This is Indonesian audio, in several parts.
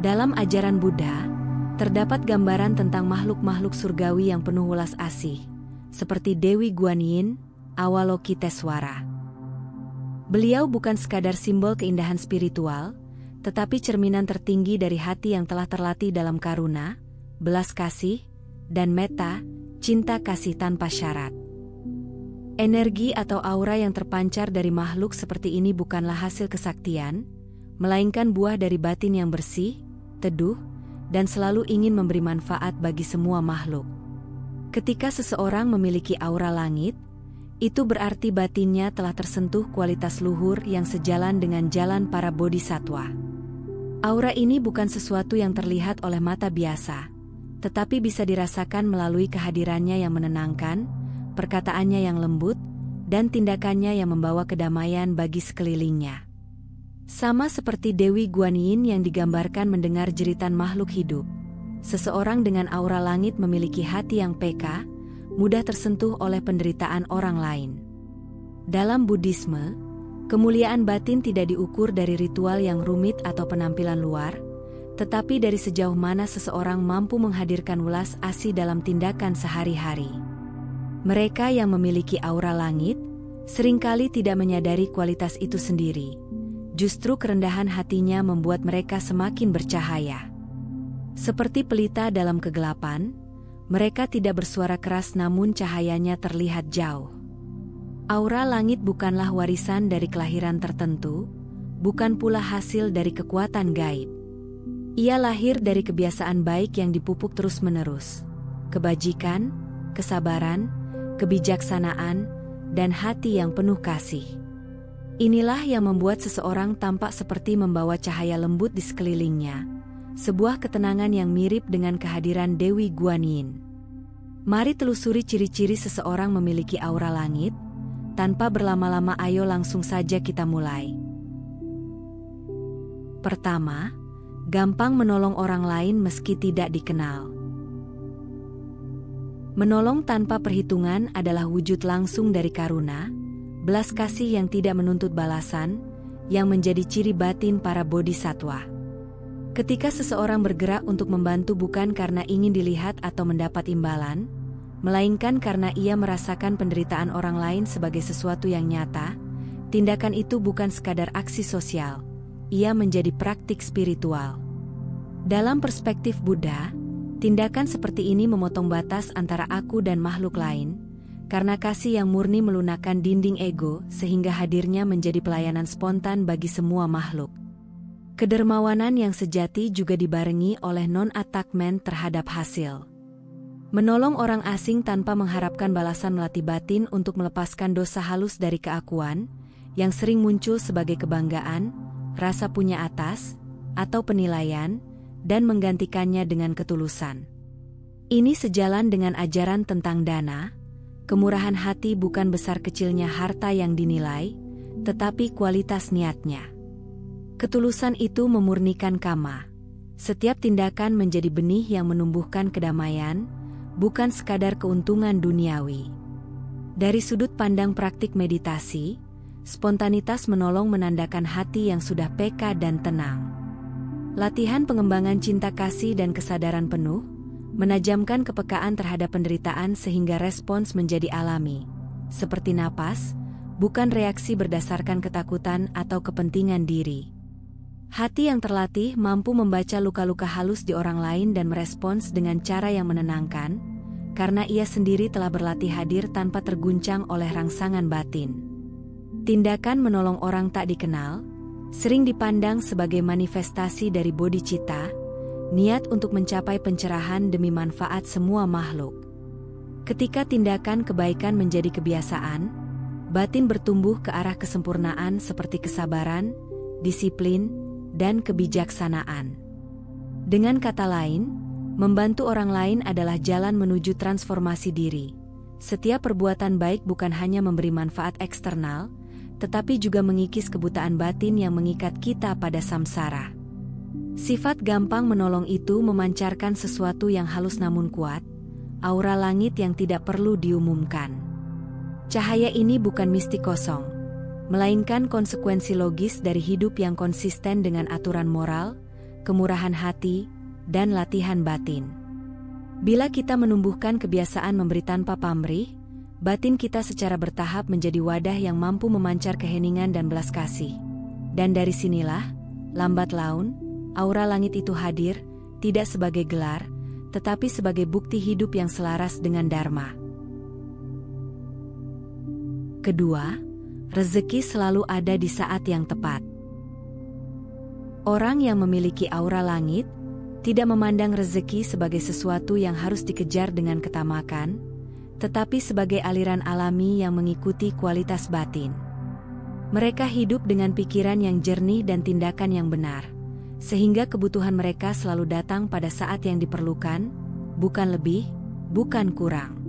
Dalam ajaran Buddha, terdapat gambaran tentang makhluk-makhluk surgawi yang penuh welas asih, seperti Dewi Guanyin, Avalokitesvara. Beliau bukan sekadar simbol keindahan spiritual, tetapi cerminan tertinggi dari hati yang telah terlatih dalam karuna, belas kasih, dan metta, cinta kasih tanpa syarat. Energi atau aura yang terpancar dari makhluk seperti ini bukanlah hasil kesaktian, melainkan buah dari batin yang bersih, teduh, dan selalu ingin memberi manfaat bagi semua makhluk. Ketika seseorang memiliki aura langit, itu berarti batinnya telah tersentuh kualitas luhur yang sejalan dengan jalan para bodhisattva. Aura ini bukan sesuatu yang terlihat oleh mata biasa, tetapi bisa dirasakan melalui kehadirannya yang menenangkan, perkataannya yang lembut, dan tindakannya yang membawa kedamaian bagi sekelilingnya. Sama seperti Dewi Guanyin yang digambarkan mendengar jeritan makhluk hidup, seseorang dengan aura langit memiliki hati yang peka, mudah tersentuh oleh penderitaan orang lain. Dalam Buddhisme, kemuliaan batin tidak diukur dari ritual yang rumit atau penampilan luar, tetapi dari sejauh mana seseorang mampu menghadirkan welas asih dalam tindakan sehari-hari. Mereka yang memiliki aura langit, seringkali tidak menyadari kualitas itu sendiri. Justru kerendahan hatinya membuat mereka semakin bercahaya. Seperti pelita dalam kegelapan, mereka tidak bersuara keras namun cahayanya terlihat jauh. Aura langit bukanlah warisan dari kelahiran tertentu, bukan pula hasil dari kekuatan gaib. Ia lahir dari kebiasaan baik yang dipupuk terus-menerus, kebajikan, kesabaran, kebijaksanaan, dan hati yang penuh kasih. Inilah yang membuat seseorang tampak seperti membawa cahaya lembut di sekelilingnya, sebuah ketenangan yang mirip dengan kehadiran Dewi Guanyin. Mari telusuri ciri-ciri seseorang memiliki aura langit. Tanpa berlama-lama, ayo langsung saja kita mulai. Pertama, gampang menolong orang lain meski tidak dikenal. Menolong tanpa perhitungan adalah wujud langsung dari karuna, belas kasih yang tidak menuntut balasan, yang menjadi ciri batin para bodhisattva. Ketika seseorang bergerak untuk membantu bukan karena ingin dilihat atau mendapat imbalan, melainkan karena ia merasakan penderitaan orang lain sebagai sesuatu yang nyata, tindakan itu bukan sekadar aksi sosial, ia menjadi praktik spiritual. Dalam perspektif Buddha, tindakan seperti ini memotong batas antara aku dan makhluk lain, karena kasih yang murni melunakkan dinding ego sehingga hadirnya menjadi pelayanan spontan bagi semua makhluk. Kedermawanan yang sejati juga dibarengi oleh non-attachment terhadap hasil. Menolong orang asing tanpa mengharapkan balasan melatih batin untuk melepaskan dosa halus dari keakuan, yang sering muncul sebagai kebanggaan, rasa punya atas, atau penilaian, dan menggantikannya dengan ketulusan. Ini sejalan dengan ajaran tentang dana. Kemurahan hati bukan besar kecilnya harta yang dinilai, tetapi kualitas niatnya. Ketulusan itu memurnikan kama. Setiap tindakan menjadi benih yang menumbuhkan kedamaian, bukan sekadar keuntungan duniawi. Dari sudut pandang praktik meditasi, spontanitas menolong menandakan hati yang sudah peka dan tenang. Latihan pengembangan cinta kasih dan kesadaran penuh, menajamkan kepekaan terhadap penderitaan sehingga respons menjadi alami, seperti napas, bukan reaksi berdasarkan ketakutan atau kepentingan diri. Hati yang terlatih mampu membaca luka-luka halus di orang lain dan merespons dengan cara yang menenangkan, karena ia sendiri telah berlatih hadir tanpa terguncang oleh rangsangan batin. Tindakan menolong orang tak dikenal, sering dipandang sebagai manifestasi dari bodhicitta, niat untuk mencapai pencerahan demi manfaat semua makhluk. Ketika tindakan kebaikan menjadi kebiasaan, batin bertumbuh ke arah kesempurnaan seperti kesabaran, disiplin, dan kebijaksanaan. Dengan kata lain, membantu orang lain adalah jalan menuju transformasi diri. Setiap perbuatan baik bukan hanya memberi manfaat eksternal, tetapi juga mengikis kebutaan batin yang mengikat kita pada samsara. Sifat gampang menolong itu memancarkan sesuatu yang halus namun kuat, aura langit yang tidak perlu diumumkan. Cahaya ini bukan mistik kosong, melainkan konsekuensi logis dari hidup yang konsisten dengan aturan moral, kemurahan hati, dan latihan batin. Bila kita menumbuhkan kebiasaan memberi tanpa pamrih, batin kita secara bertahap menjadi wadah yang mampu memancar keheningan dan belas kasih. Dan dari sinilah, lambat laun, aura langit itu hadir, tidak sebagai gelar, tetapi sebagai bukti hidup yang selaras dengan Dharma. Kedua, rezeki selalu ada di saat yang tepat. Orang yang memiliki aura langit tidak memandang rezeki sebagai sesuatu yang harus dikejar dengan ketamakan, tetapi sebagai aliran alami yang mengikuti kualitas batin. Mereka hidup dengan pikiran yang jernih dan tindakan yang benar, sehingga kebutuhan mereka selalu datang pada saat yang diperlukan, bukan lebih, bukan kurang.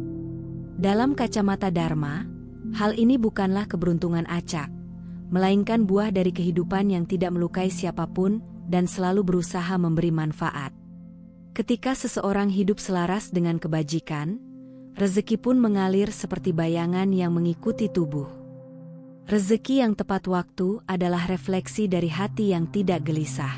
Dalam kacamata Dharma, hal ini bukanlah keberuntungan acak, melainkan buah dari kehidupan yang tidak melukai siapapun dan selalu berusaha memberi manfaat. Ketika seseorang hidup selaras dengan kebajikan, rezeki pun mengalir seperti bayangan yang mengikuti tubuh. Rezeki yang tepat waktu adalah refleksi dari hati yang tidak gelisah.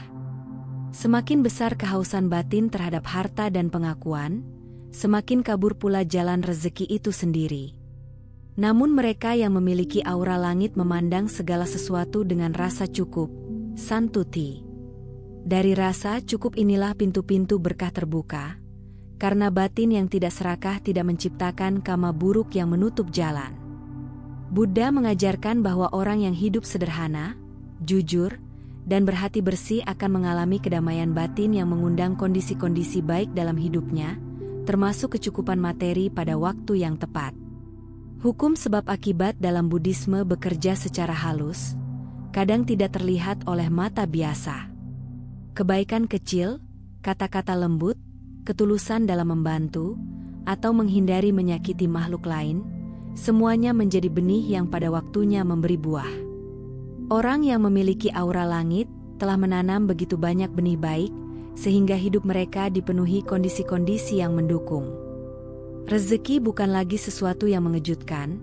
Semakin besar kehausan batin terhadap harta dan pengakuan, semakin kabur pula jalan rezeki itu sendiri. Namun mereka yang memiliki aura langit memandang segala sesuatu dengan rasa cukup, santuti. Dari rasa cukup inilah pintu-pintu berkah terbuka, karena batin yang tidak serakah tidak menciptakan karma buruk yang menutup jalan. Buddha mengajarkan bahwa orang yang hidup sederhana, jujur, dan berhati bersih akan mengalami kedamaian batin yang mengundang kondisi-kondisi baik dalam hidupnya, termasuk kecukupan materi pada waktu yang tepat. Hukum sebab akibat dalam Buddhisme bekerja secara halus, kadang tidak terlihat oleh mata biasa. Kebaikan kecil, kata-kata lembut, ketulusan dalam membantu, atau menghindari menyakiti makhluk lain, semuanya menjadi benih yang pada waktunya memberi buah. Orang yang memiliki aura langit telah menanam begitu banyak benih baik, sehingga hidup mereka dipenuhi kondisi-kondisi yang mendukung. Rezeki bukan lagi sesuatu yang mengejutkan,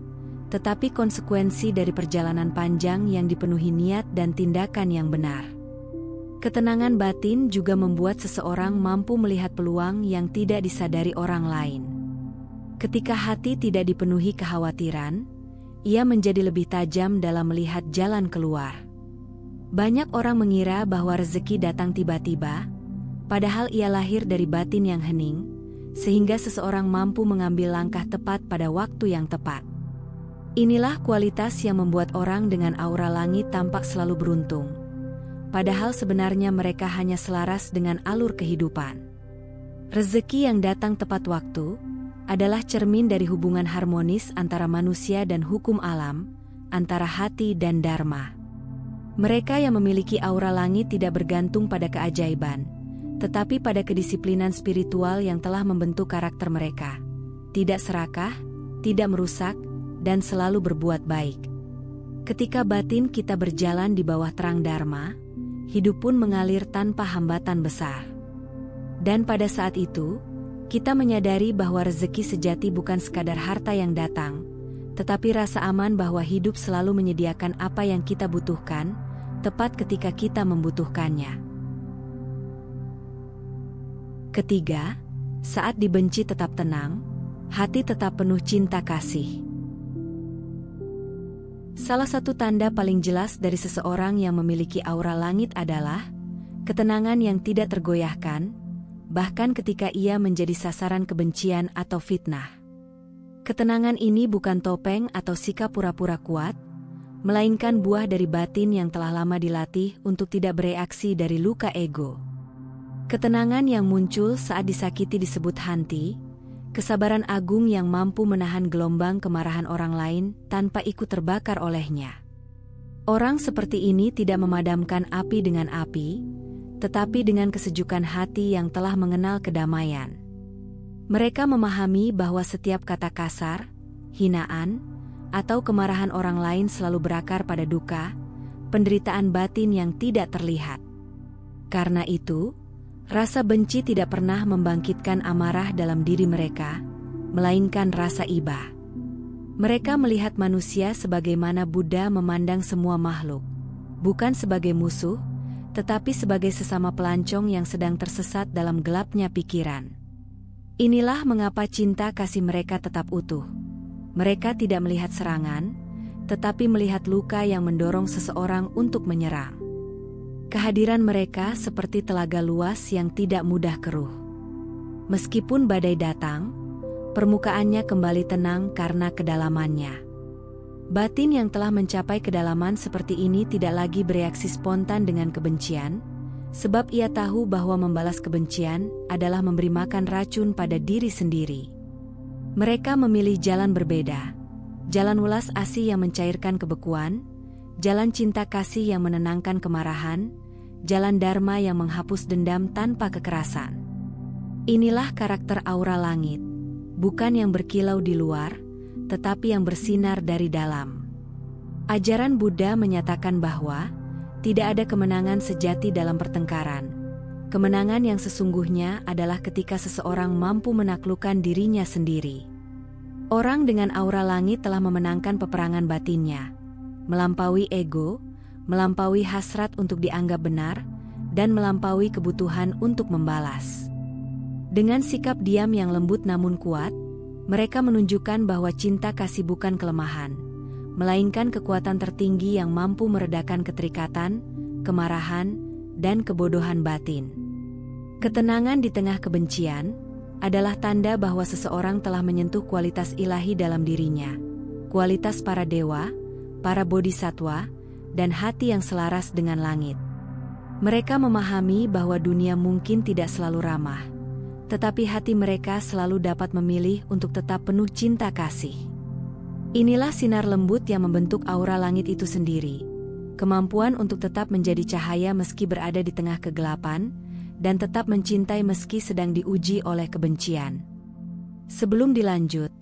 tetapi konsekuensi dari perjalanan panjang yang dipenuhi niat dan tindakan yang benar. Ketenangan batin juga membuat seseorang mampu melihat peluang yang tidak disadari orang lain. Ketika hati tidak dipenuhi kekhawatiran, ia menjadi lebih tajam dalam melihat jalan keluar. Banyak orang mengira bahwa rezeki datang tiba-tiba, padahal ia lahir dari batin yang hening, sehingga seseorang mampu mengambil langkah tepat pada waktu yang tepat. Inilah kualitas yang membuat orang dengan aura langit tampak selalu beruntung, padahal sebenarnya mereka hanya selaras dengan alur kehidupan. Rezeki yang datang tepat waktu adalah cermin dari hubungan harmonis antara manusia dan hukum alam, antara hati dan Dharma. Mereka yang memiliki aura langit tidak bergantung pada keajaiban, tetapi pada kedisiplinan spiritual yang telah membentuk karakter mereka. Tidak serakah, tidak merusak, dan selalu berbuat baik. Ketika batin kita berjalan di bawah terang Dharma, hidup pun mengalir tanpa hambatan besar. Dan pada saat itu, kita menyadari bahwa rezeki sejati bukan sekadar harta yang datang, tetapi rasa aman bahwa hidup selalu menyediakan apa yang kita butuhkan, tepat ketika kita membutuhkannya. Ketiga, saat dibenci tetap tenang, hati tetap penuh cinta kasih. Salah satu tanda paling jelas dari seseorang yang memiliki aura langit adalah ketenangan yang tidak tergoyahkan, bahkan ketika ia menjadi sasaran kebencian atau fitnah. Ketenangan ini bukan topeng atau sikap pura-pura kuat, melainkan buah dari batin yang telah lama dilatih untuk tidak bereaksi dari luka ego. Ketenangan yang muncul saat disakiti disebut hanti, kesabaran agung yang mampu menahan gelombang kemarahan orang lain tanpa ikut terbakar olehnya. Orang seperti ini tidak memadamkan api dengan api, tetapi dengan kesejukan hati yang telah mengenal kedamaian. Mereka memahami bahwa setiap kata kasar, hinaan, atau kemarahan orang lain selalu berakar pada duka, penderitaan batin yang tidak terlihat. Karena itu, rasa benci tidak pernah membangkitkan amarah dalam diri mereka, melainkan rasa iba. Mereka melihat manusia sebagaimana Buddha memandang semua makhluk, bukan sebagai musuh, tetapi sebagai sesama pelancong yang sedang tersesat dalam gelapnya pikiran. Inilah mengapa cinta kasih mereka tetap utuh. Mereka tidak melihat serangan, tetapi melihat luka yang mendorong seseorang untuk menyerang. Kehadiran mereka seperti telaga luas yang tidak mudah keruh. Meskipun badai datang, permukaannya kembali tenang karena kedalamannya. Batin yang telah mencapai kedalaman seperti ini tidak lagi bereaksi spontan dengan kebencian, sebab ia tahu bahwa membalas kebencian adalah memberi makan racun pada diri sendiri. Mereka memilih jalan berbeda, jalan welas asih yang mencairkan kebekuan, jalan cinta kasih yang menenangkan kemarahan, jalan dharma yang menghapus dendam tanpa kekerasan. Inilah karakter aura langit. Bukan yang berkilau di luar, tetapi yang bersinar dari dalam. Ajaran Buddha menyatakan bahwa tidak ada kemenangan sejati dalam pertengkaran. Kemenangan yang sesungguhnya adalah ketika seseorang mampu menaklukkan dirinya sendiri. Orang dengan aura langit telah memenangkan peperangan batinnya, melampaui ego, melampaui hasrat untuk dianggap benar, dan melampaui kebutuhan untuk membalas. Dengan sikap diam yang lembut namun kuat, mereka menunjukkan bahwa cinta kasih bukan kelemahan, melainkan kekuatan tertinggi yang mampu meredakan keterikatan, kemarahan, dan kebodohan batin. Ketenangan di tengah kebencian adalah tanda bahwa seseorang telah menyentuh kualitas ilahi dalam dirinya, kualitas para dewa, para bodhisatwa, dan hati yang selaras dengan langit. Mereka memahami bahwa dunia mungkin tidak selalu ramah, tetapi hati mereka selalu dapat memilih untuk tetap penuh cinta kasih. Inilah sinar lembut yang membentuk aura langit itu sendiri, kemampuan untuk tetap menjadi cahaya meski berada di tengah kegelapan, dan tetap mencintai meski sedang diuji oleh kebencian. Sebelum dilanjut,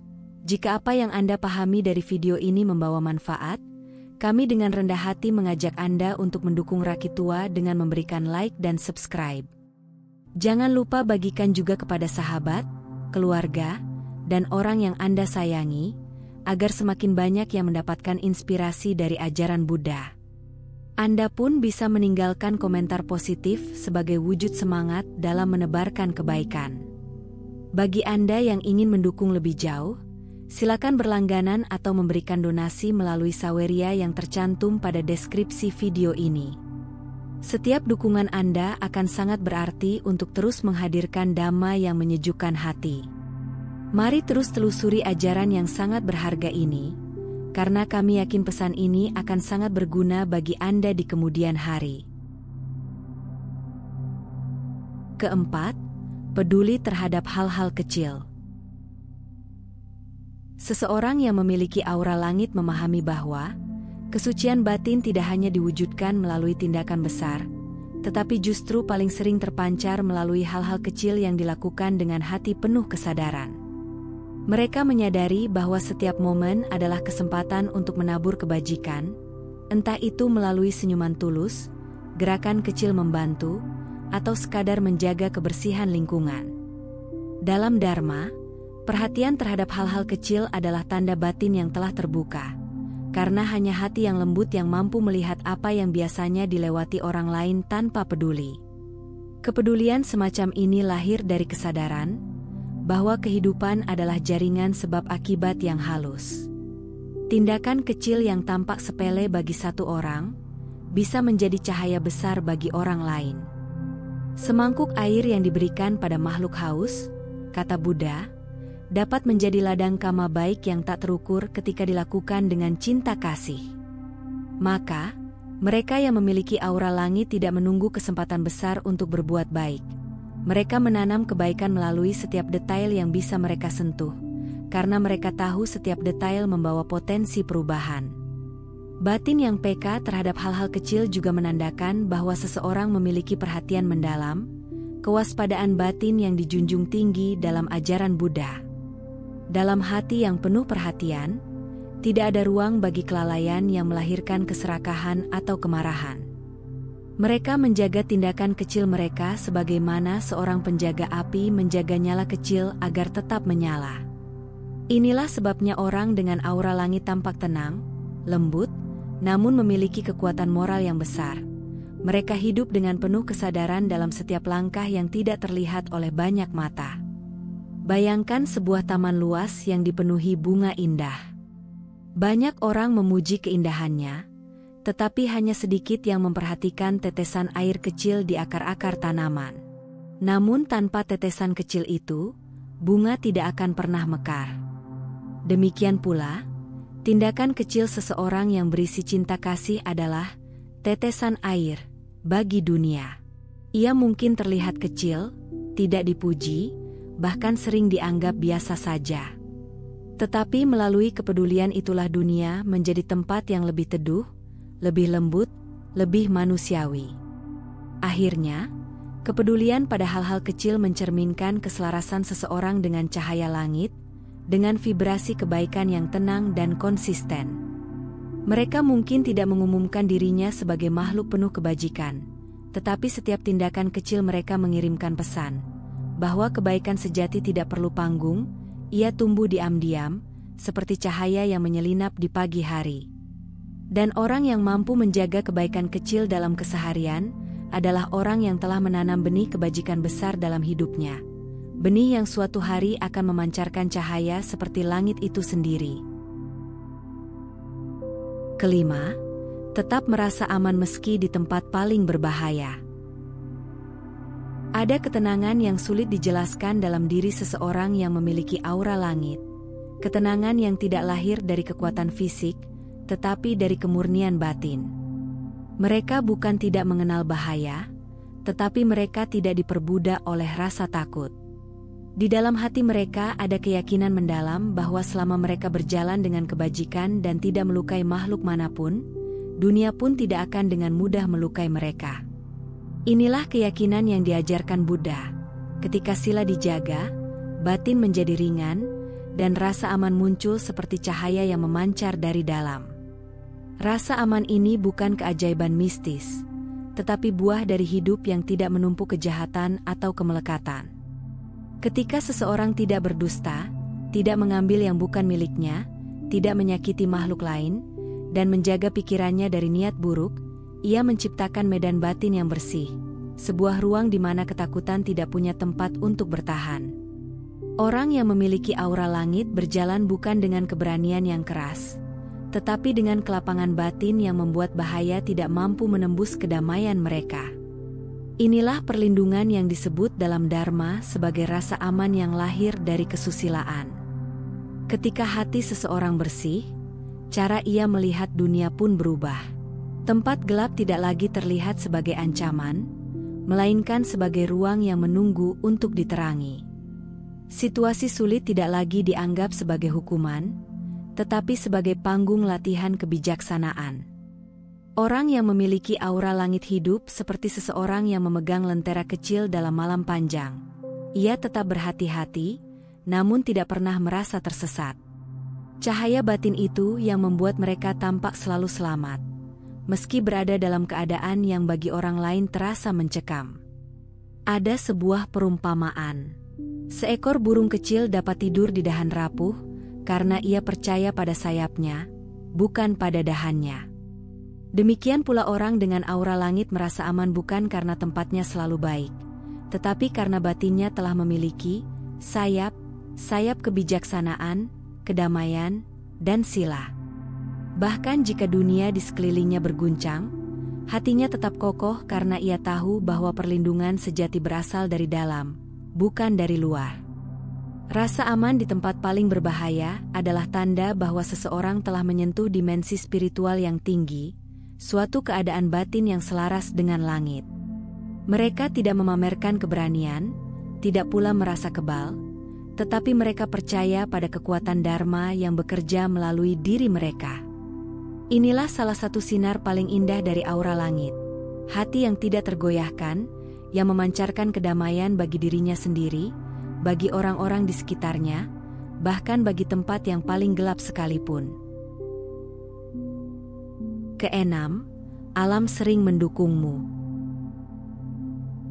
jika apa yang Anda pahami dari video ini membawa manfaat, kami dengan rendah hati mengajak Anda untuk mendukung Rakitua dengan memberikan like dan subscribe. Jangan lupa bagikan juga kepada sahabat, keluarga, dan orang yang Anda sayangi, agar semakin banyak yang mendapatkan inspirasi dari ajaran Buddha. Anda pun bisa meninggalkan komentar positif sebagai wujud semangat dalam menebarkan kebaikan. Bagi Anda yang ingin mendukung lebih jauh, silakan berlangganan atau memberikan donasi melalui saweria yang tercantum pada deskripsi video ini. Setiap dukungan Anda akan sangat berarti untuk terus menghadirkan dhamma yang menyejukkan hati. Mari terus telusuri ajaran yang sangat berharga ini, karena kami yakin pesan ini akan sangat berguna bagi Anda di kemudian hari. Keempat, peduli terhadap hal-hal kecil. Seseorang yang memiliki aura langit memahami bahwa kesucian batin tidak hanya diwujudkan melalui tindakan besar, tetapi justru paling sering terpancar melalui hal-hal kecil yang dilakukan dengan hati penuh kesadaran. Mereka menyadari bahwa setiap momen adalah kesempatan untuk menabur kebajikan, entah itu melalui senyuman tulus, gerakan kecil membantu, atau sekadar menjaga kebersihan lingkungan. Dalam Dharma, perhatian terhadap hal-hal kecil adalah tanda batin yang telah terbuka. Karena hanya hati yang lembut yang mampu melihat apa yang biasanya dilewati orang lain tanpa peduli. Kepedulian semacam ini lahir dari kesadaran bahwa kehidupan adalah jaringan sebab akibat yang halus. Tindakan kecil yang tampak sepele bagi satu orang bisa menjadi cahaya besar bagi orang lain. Semangkuk air yang diberikan pada makhluk haus, kata Buddha, dapat menjadi ladang karma baik yang tak terukur ketika dilakukan dengan cinta kasih. Maka, mereka yang memiliki aura langit tidak menunggu kesempatan besar untuk berbuat baik. Mereka menanam kebaikan melalui setiap detail yang bisa mereka sentuh, karena mereka tahu setiap detail membawa potensi perubahan. Batin yang peka terhadap hal-hal kecil juga menandakan bahwa seseorang memiliki perhatian mendalam, kewaspadaan batin yang dijunjung tinggi dalam ajaran Buddha. Dalam hati yang penuh perhatian, tidak ada ruang bagi kelalaian yang melahirkan keserakahan atau kemarahan. Mereka menjaga tindakan kecil mereka sebagaimana seorang penjaga api menjaga nyala kecil agar tetap menyala. Inilah sebabnya orang dengan aura langit tampak tenang, lembut, namun memiliki kekuatan moral yang besar. Mereka hidup dengan penuh kesadaran dalam setiap langkah yang tidak terlihat oleh banyak mata. Bayangkan sebuah taman luas yang dipenuhi bunga indah. Banyak orang memuji keindahannya, tetapi hanya sedikit yang memperhatikan tetesan air kecil di akar-akar tanaman. Namun tanpa tetesan kecil itu, bunga tidak akan pernah mekar. Demikian pula, tindakan kecil seseorang yang berisi cinta kasih adalah tetesan air bagi dunia. Ia mungkin terlihat kecil, tidak dipuji, bahkan sering dianggap biasa saja. Tetapi melalui kepedulian itulah dunia menjadi tempat yang lebih teduh, lebih lembut, lebih manusiawi. Akhirnya, kepedulian pada hal-hal kecil mencerminkan keselarasan seseorang dengan cahaya langit, dengan vibrasi kebaikan yang tenang dan konsisten. Mereka mungkin tidak mengumumkan dirinya sebagai makhluk penuh kebajikan, tetapi setiap tindakan kecil mereka mengirimkan pesan bahwa kebaikan sejati tidak perlu panggung, ia tumbuh diam-diam, seperti cahaya yang menyelinap di pagi hari. Dan orang yang mampu menjaga kebaikan kecil dalam keseharian adalah orang yang telah menanam benih kebajikan besar dalam hidupnya. Benih yang suatu hari akan memancarkan cahaya seperti langit itu sendiri. Kelima, tetap merasa aman meski di tempat paling berbahaya. Ada ketenangan yang sulit dijelaskan dalam diri seseorang yang memiliki aura langit. Ketenangan yang tidak lahir dari kekuatan fisik, tetapi dari kemurnian batin. Mereka bukan tidak mengenal bahaya, tetapi mereka tidak diperbudak oleh rasa takut. Di dalam hati mereka ada keyakinan mendalam bahwa selama mereka berjalan dengan kebajikan dan tidak melukai makhluk manapun, dunia pun tidak akan dengan mudah melukai mereka. Inilah keyakinan yang diajarkan Buddha. Ketika sila dijaga, batin menjadi ringan, dan rasa aman muncul seperti cahaya yang memancar dari dalam. Rasa aman ini bukan keajaiban mistis, tetapi buah dari hidup yang tidak menumpuk kejahatan atau kemelekatan. Ketika seseorang tidak berdusta, tidak mengambil yang bukan miliknya, tidak menyakiti makhluk lain, dan menjaga pikirannya dari niat buruk, ia menciptakan medan batin yang bersih, sebuah ruang di mana ketakutan tidak punya tempat untuk bertahan. Orang yang memiliki aura langit berjalan bukan dengan keberanian yang keras, tetapi dengan kelapangan batin yang membuat bahaya tidak mampu menembus kedamaian mereka. Inilah perlindungan yang disebut dalam Dharma sebagai rasa aman yang lahir dari kesusilaan. Ketika hati seseorang bersih, cara ia melihat dunia pun berubah. Tempat gelap tidak lagi terlihat sebagai ancaman, melainkan sebagai ruang yang menunggu untuk diterangi. Situasi sulit tidak lagi dianggap sebagai hukuman, tetapi sebagai panggung latihan kebijaksanaan. Orang yang memiliki aura langit hidup seperti seseorang yang memegang lentera kecil dalam malam panjang. Ia tetap berhati-hati, namun tidak pernah merasa tersesat. Cahaya batin itu yang membuat mereka tampak selalu selamat, meski berada dalam keadaan yang bagi orang lain terasa mencekam. Ada sebuah perumpamaan. Seekor burung kecil dapat tidur di dahan rapuh, karena ia percaya pada sayapnya, bukan pada dahannya. Demikian pula orang dengan aura langit merasa aman bukan karena tempatnya selalu baik, tetapi karena batinnya telah memiliki sayap kebijaksanaan, kedamaian, dan sila. Bahkan jika dunia di sekelilingnya berguncang, hatinya tetap kokoh karena ia tahu bahwa perlindungan sejati berasal dari dalam, bukan dari luar. Rasa aman di tempat paling berbahaya adalah tanda bahwa seseorang telah menyentuh dimensi spiritual yang tinggi, suatu keadaan batin yang selaras dengan langit. Mereka tidak memamerkan keberanian, tidak pula merasa kebal, tetapi mereka percaya pada kekuatan Dharma yang bekerja melalui diri mereka. Inilah salah satu sinar paling indah dari aura langit. Hati yang tidak tergoyahkan, yang memancarkan kedamaian bagi dirinya sendiri, bagi orang-orang di sekitarnya, bahkan bagi tempat yang paling gelap sekalipun. Keenam, alam sering mendukungmu.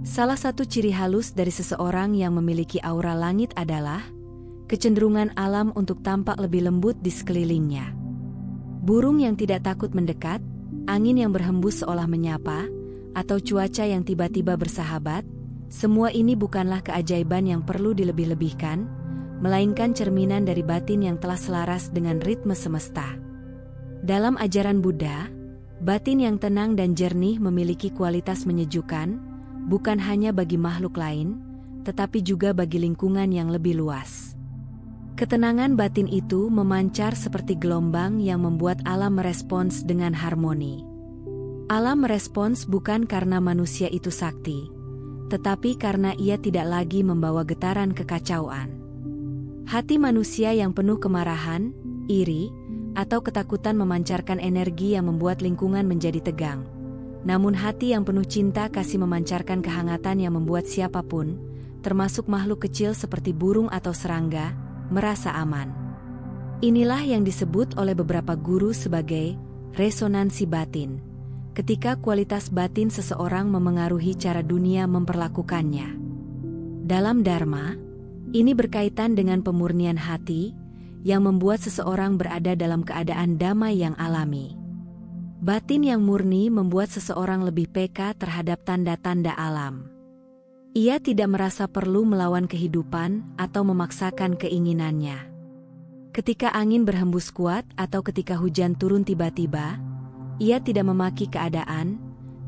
Salah satu ciri halus dari seseorang yang memiliki aura langit adalah kecenderungan alam untuk tampak lebih lembut di sekelilingnya. Burung yang tidak takut mendekat, angin yang berhembus seolah menyapa, atau cuaca yang tiba-tiba bersahabat, semua ini bukanlah keajaiban yang perlu dilebih-lebihkan, melainkan cerminan dari batin yang telah selaras dengan ritme semesta. Dalam ajaran Buddha, batin yang tenang dan jernih memiliki kualitas menyejukkan, bukan hanya bagi makhluk lain, tetapi juga bagi lingkungan yang lebih luas. Ketenangan batin itu memancar seperti gelombang yang membuat alam merespons dengan harmoni. Alam merespons bukan karena manusia itu sakti, tetapi karena ia tidak lagi membawa getaran kekacauan. Hati manusia yang penuh kemarahan, iri, atau ketakutan memancarkan energi yang membuat lingkungan menjadi tegang. Namun hati yang penuh cinta kasih memancarkan kehangatan yang membuat siapapun, termasuk makhluk kecil seperti burung atau serangga, merasa aman. Inilah yang disebut oleh beberapa guru sebagai resonansi batin, ketika kualitas batin seseorang memengaruhi cara dunia memperlakukannya. Dalam Dharma, ini berkaitan dengan pemurnian hati, yang membuat seseorang berada dalam keadaan damai yang alami. Batin yang murni membuat seseorang lebih peka terhadap tanda-tanda alam. Ia tidak merasa perlu melawan kehidupan atau memaksakan keinginannya. Ketika angin berhembus kuat atau ketika hujan turun tiba-tiba, ia tidak memaki keadaan,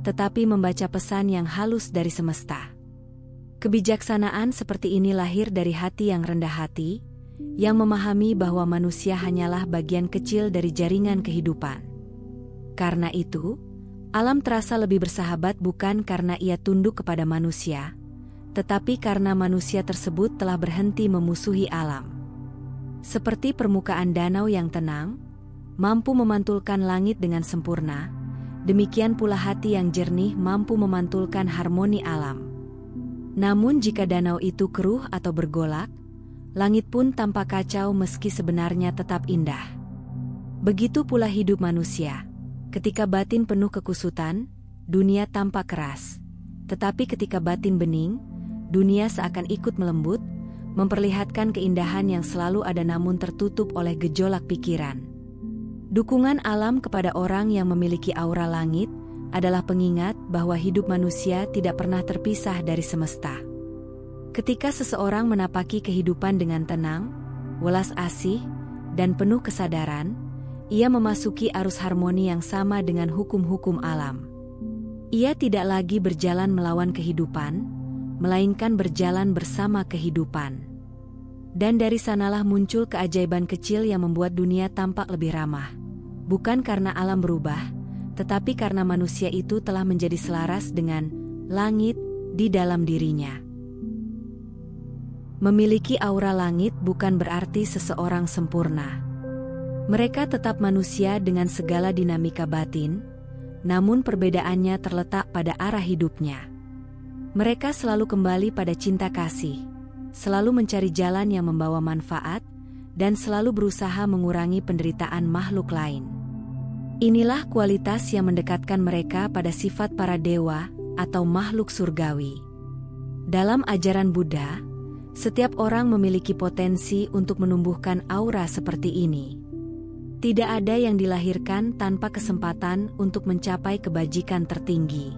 tetapi membaca pesan yang halus dari semesta. Kebijaksanaan seperti ini lahir dari hati yang rendah hati, yang memahami bahwa manusia hanyalah bagian kecil dari jaringan kehidupan. Karena itu, alam terasa lebih bersahabat bukan karena ia tunduk kepada manusia, tetapi karena manusia tersebut telah berhenti memusuhi alam. Seperti permukaan danau yang tenang, mampu memantulkan langit dengan sempurna, demikian pula hati yang jernih mampu memantulkan harmoni alam. Namun jika danau itu keruh atau bergolak, langit pun tampak kacau meski sebenarnya tetap indah. Begitu pula hidup manusia. Ketika batin penuh kekusutan, dunia tampak keras. Tetapi ketika batin bening, dunia seakan ikut melembut, memperlihatkan keindahan yang selalu ada namun tertutup oleh gejolak pikiran. Dukungan alam kepada orang yang memiliki aura langit adalah pengingat bahwa hidup manusia tidak pernah terpisah dari semesta. Ketika seseorang menapaki kehidupan dengan tenang, welas asih, dan penuh kesadaran, ia memasuki arus harmoni yang sama dengan hukum-hukum alam. Ia tidak lagi berjalan melawan kehidupan, melainkan berjalan bersama kehidupan. Dan dari sanalah muncul keajaiban kecil yang membuat dunia tampak lebih ramah. Bukan karena alam berubah, tetapi karena manusia itu telah menjadi selaras dengan langit di dalam dirinya. Memiliki aura langit bukan berarti seseorang sempurna. Mereka tetap manusia dengan segala dinamika batin, namun perbedaannya terletak pada arah hidupnya. Mereka selalu kembali pada cinta kasih, selalu mencari jalan yang membawa manfaat, dan selalu berusaha mengurangi penderitaan makhluk lain. Inilah kualitas yang mendekatkan mereka pada sifat para dewa atau makhluk surgawi. Dalam ajaran Buddha, setiap orang memiliki potensi untuk menumbuhkan aura seperti ini. Tidak ada yang dilahirkan tanpa kesempatan untuk mencapai kebajikan tertinggi.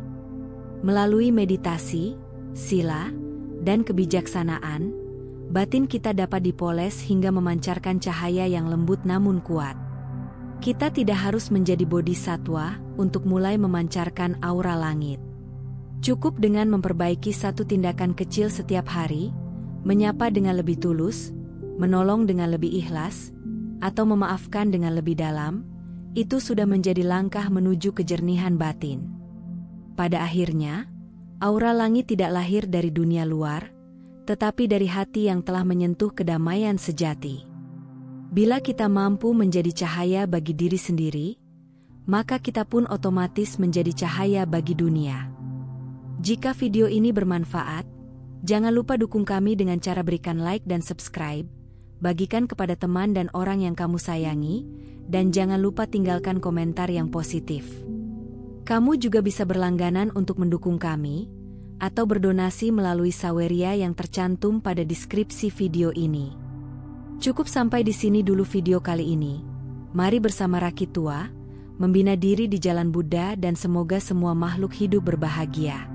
Melalui meditasi, sila, dan kebijaksanaan, batin kita dapat dipoles hingga memancarkan cahaya yang lembut namun kuat. Kita tidak harus menjadi bodhisatwa untuk mulai memancarkan aura langit. Cukup dengan memperbaiki satu tindakan kecil setiap hari, menyapa dengan lebih tulus, menolong dengan lebih ikhlas, atau memaafkan dengan lebih dalam, itu sudah menjadi langkah menuju kejernihan batin. Pada akhirnya, aura langit tidak lahir dari dunia luar, tetapi dari hati yang telah menyentuh kedamaian sejati. Bila kita mampu menjadi cahaya bagi diri sendiri, maka kita pun otomatis menjadi cahaya bagi dunia. Jika video ini bermanfaat, jangan lupa dukung kami dengan cara berikan like dan subscribe, bagikan kepada teman dan orang yang kamu sayangi, dan jangan lupa tinggalkan komentar yang positif. Kamu juga bisa berlangganan untuk mendukung kami, atau berdonasi melalui saweria yang tercantum pada deskripsi video ini. Cukup sampai di sini dulu video kali ini. Mari bersama Rakitua membina diri di jalan Buddha dan semoga semua makhluk hidup berbahagia.